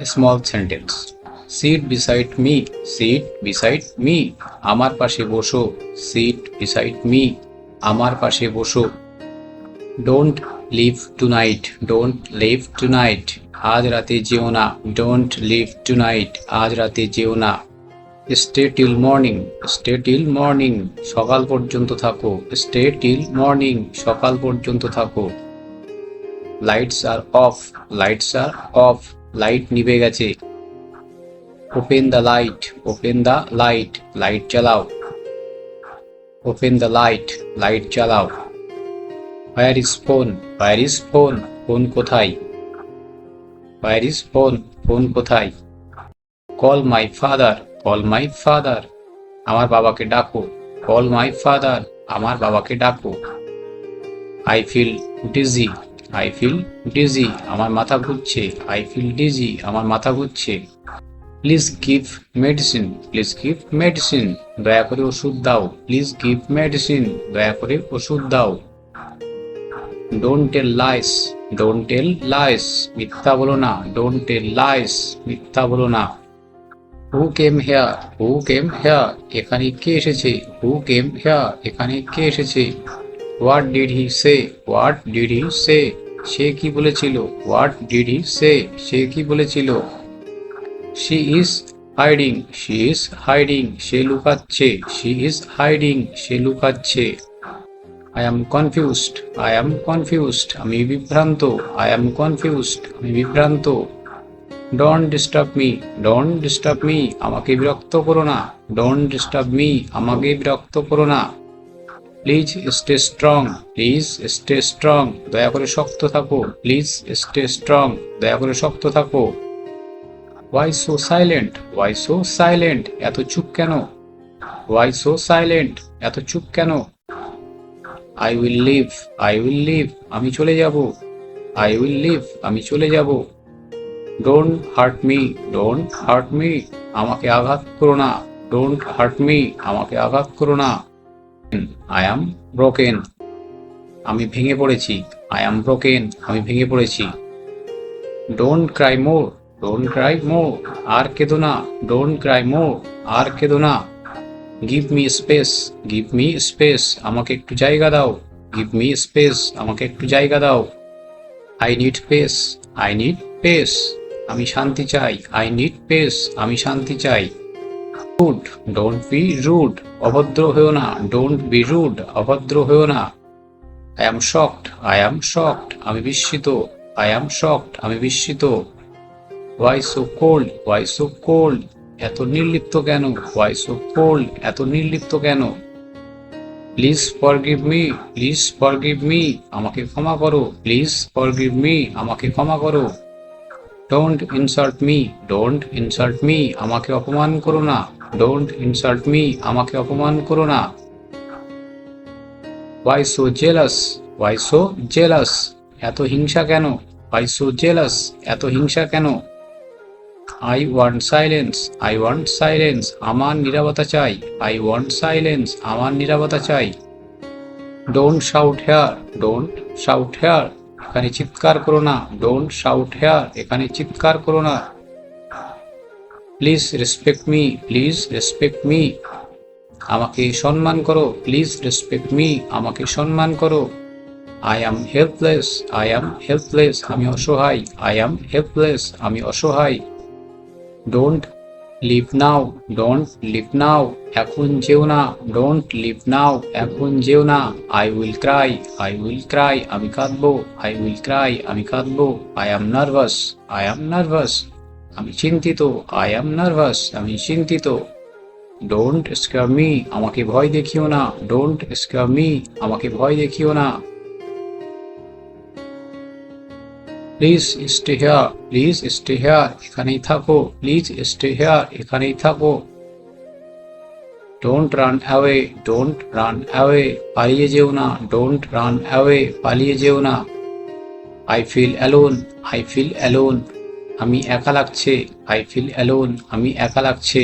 Small sentence. Sit beside me, sit beside me, আমার পাশে বসো। সিট বিসাইড মি, আমার পাশে বসো। Don't leave tonight, don't leave tonight, আজ রাতে যেও না। ডোন্ট লিভ টুনাইট, আজ রাতে যেও না। Stay till morning, stay till morning, সকাল পর্যন্ত থাকো। স্টে টিল মর্নিং, সকাল পর্যন্ত থাকো। Lights are off, lights are off, light নিভে গেছে। Open the light, open the light, light জ্বালাও। ওপেন দ্য লাইট, লাইট জ্বালাও। Where is phone, where is phone, phone কোথায়। হোয়ার ইজ ফোন, ফোন কোথায়। Call my father, call my father, আমার বাবাকে ডাকো। Call my father, আমার বাবাকে ডাকো। I feel dizzy, I feel dizzy, আমার মাথা ঘুরছে। আই ফিল ডিজি, আমার মাথা ঘুরছে। Please give medicine, please give medicine, দয়া করে ওষুধ দাও। প্লিজ গিভ মেডিসিন, দয়া করে ওষুধ দাও। Don't tell lies, don't tell lies, মিথ্যা বলো না। ডোন্ট টেল লাইস, মিথ্যা বলো না। হু came here, who came here, এখানে কে এসেছে। হু কেম হেয়ার, এখানে কে এসেছে। What did he say, what did he say, সে কি বলেছিল। হোয়াট ডিড হি সে, সে কি বলেছিল। She is hiding, she is hiding, সে লুকাচ্ছে। শি ইজ হাইডিং, সে লুকাচ্ছে। I am confused, I am confused, আমি বিভ্রান্ত। আই অ্যাম কনফিউজড, আমি বিভ্রান্ত। Don't disturb me, don't disturb me, আমাকে বিরক্ত করো না। ডোন্ট ডিস্টার্ব মি, আমাকে বিরক্ত করো না। Please stay strong, please stay strong, দয়া করে শক্ত থাকো। প্লিজ স্টে স্ট্রং, দয়া করে শক্ত থাকো। Why so silent, why so silent, এত চুপ কেন। হোয়াই সো সাইলেন্ট, এত চুপ কেন। I will leave, I will leave, আমি চলে যাব। আই উইল লিভ, আমি চলে যাব। Don't hurt me, don't hurt me, আমাকে আঘাত করো না। ডোন্ট হার্ট মি, আমাকে আঘাত করো না। আই অ্যাম ব্রোকেন, আমি ভেঙে পড়েছি। আই অ্যাম ব্রোকেন, আমি ভেঙে পড়েছি। Don't cry more, don't cry more, আর কেঁদো না। ডোন্ট ক্রাই মোর, আর কেঁদো না। Give me space, give me space, আমাকে একটু জায়গা দাও। গিভ মি স্পেস, আমাকে একটু জায়গা দাও। I need pace, I need pace, আমি শান্তি চাই। আই নিড পেস, আমি শান্তি চাই। রুড, ডোন্ট বি রুড, অভদ্র হয়েও না। ডোন্ট বি রুড, অভদ্র হয়েও না। I am shocked, I am shocked, আমি বিস্মিত। আই অ্যাম শকড, আমি বিস্মিত। Why so cold, why so cold, এত নির্লিপ্ত কেন। হোয়াই সো কোল্ড, এত নির্লিপ্ত কেন। Please forgive me, please forgive me, আমাকে ক্ষমা করো। প্লিজ ফরগিভ মি, আমাকে ক্ষমা করো। Don't insult me, don't insult me, আমাকে অপমান করো না। ডোন্ট ইনসাল্ট মি, আমাকে অপমান করো না। Why so jealous, why so jealous, এত হিংসা কেন। হোয়াই সো জেলাস, এত হিংসা কেন। I want silence, I want silence, আমার নীরবতা চাই। আই ওয়ান্ট সাইলেন্স, আমার নীরবতা চাই। Don't shout here, don't shout here, এখানে চিৎকার করো না। ডোন্ট শাউট হেয়ার, এখানে চিৎকার করো না। Please respect me, please respect me, আমাকে সম্মান করো। প্লিজ রেসপেক্ট মি, আমাকে সম্মান করো। I am helpless, I am helpless, আমি অসহায়। আই অ্যাম হেল্পলেস, আমি অসহায়। Don't leave now, don't leave now, এখন যেও না। ডোন্ট লিভ নাও, এখন যেও না। I will cry, I will cry, আমি কাঁদবো। আই উইল ক্রাই, আমি কাঁদবো। I am nervous, I am nervous, আমি চিন্তিত। আই অ্যাম নার্ভাস, আমি চিন্তিত। ডোন্ট স্কেয়ার মি, আমাকে ভয় দেখিও না। ডোন্ট স্কেয়ার মি, আমাকে ভয় দেখিও না। Please stay here, please stay here, এখানেই থাকো। প্লিজ স্টে হেয়ার, এখানেই থাকো। Don't run away, don't run away, পালিয়ে যেও না। ডোন্ট রান অ্যাওয়ে, পালিয়ে যেও না। I feel alone, I feel alone, আমি একা লাগছে। আই ফিল অ্যালোন, আমি একা লাগছে।